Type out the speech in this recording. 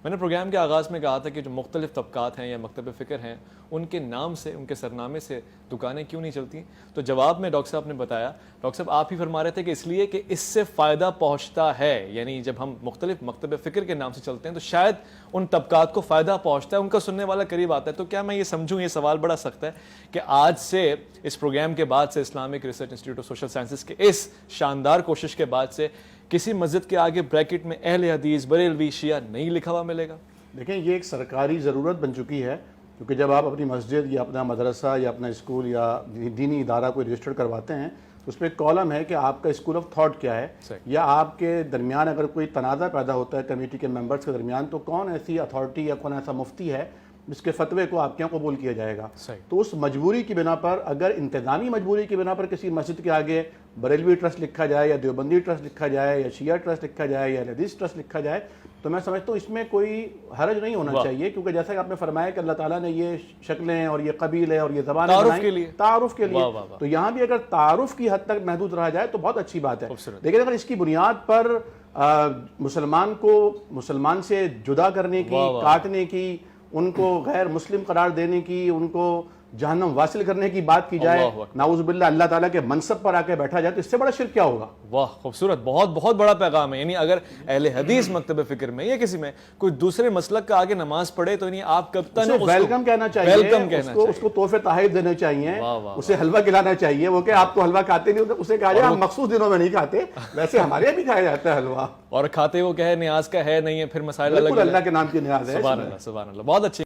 میں نے پروگرام کے آغاز میں کہا تھا کہ جو مختلف طبقات ہیں یا مکتب فکر ہیں ان کے نام سے، ان کے سرنامے سے دکانیں کیوں نہیں چلتی؟ تو جواب میں ڈاکٹر صاحب نے بتایا، ڈاکٹر صاحب آپ ہی فرما رہے تھے کہ اس لیے کہ اس سے فائدہ پہنچتا ہے، یعنی جب ہم مختلف مکتب فکر کے نام سے چلتے ہیں تو شاید ان طبقات کو فائدہ پہنچتا ہے، ان کا سننے والا قریب آتا ہے۔ تو کیا میں یہ سمجھوں، یہ سوال بڑا سخت ہے، کہ آج سے اس پروگرام کے بعد سے، Islamic research institute of social sciences کے اس شاندار کوشش کے بعد سے، کسی مسجد کے آگے بریکٹ میں اہل حدیث، بریلوی، شیعہ نہیں لکھا ہوا ملے گا؟ دیکھیں یہ ایک سرکاری ضرورت بن چکی ہے، کیونکہ جب آپ اپنی مسجد یا اپنا مدرسہ یا اپنا اسکول یا دینی ادارہ کوئی رجسٹر کرواتے ہیں تو اس پہ ایک کالم ہے کہ آپ کا اسکول آف تھاٹ کیا ہے، یا آپ کے درمیان اگر کوئی تنازع پیدا ہوتا ہے کمیٹی کے ممبرز کے درمیان تو کون ایسی اتھارٹی یا کون ایسا مفتی ہے جس کے فتوے کو آپ کے یہاں قبول کیا جائے گا۔ تو اس مجبوری کی بنا پر، اگر انتظامی مجبوری کی بنا پر کسی مسجد کے آگے بریلوی ٹرسٹ لکھا جائے یا دیوبندی ٹرسٹ لکھا جائے یا شیعہ ٹرسٹ لکھا جائے یا حدیث ٹرسٹ لکھا جائے تو میں سمجھتا ہوں اس میں کوئی حرج نہیں ہونا چاہیے، کیونکہ جیسا کہ آپ نے فرمایا کہ اللہ تعالیٰ نے یہ شکلیں اور یہ قبیلے اور یہ زبانیں بنائیں تعارف کے لیے، تو یہاں بھی اگر تعارف کی حد تک محدود رہا جائے تو بہت اچھی بات ہے۔ لیکن اگر اس کی بنیاد پر مسلمان کو مسلمان سے جدا کرنے کی، کاٹنے کی، ان کو غیر مسلم قرار دینے کی، ان کو جہنم واصل کرنے کی بات کی جائے، نعوذ باللہ اللہ تعالیٰ کے منصب پر آ کے بیٹھا جائے، تو اس سے بڑا شرک کیا ہوگا؟ واہ خوبصورت، بہت بہت بڑا پیغام ہے۔ یعنی اگر اہل حدیث مکتب فکر میں یا کسی میں کوئی دوسرے مسلک کا آگے نماز پڑھے تو یعنی آپ کب تک ویلکم کہنا چاہیے، اس کو تحفے تحائف دینے چاہیے، اسے حلوہ کھلانا چاہیے۔ وہ کہ آپ تو حلوہ کھاتے نہیں، اسے کہا جائے ہم مخصوص دنوں میں نہیں کھاتے، ویسے ہمارے یہاں بھی کھایا جاتا ہے حلوہ، اور کھاتے وہ کہ نیاز کا ہے نہیں ہے، پھر مسائل اللہ کے نام کی نیاز ہے۔ سبحان اللہ، سبحان اللہ، بہت اچھی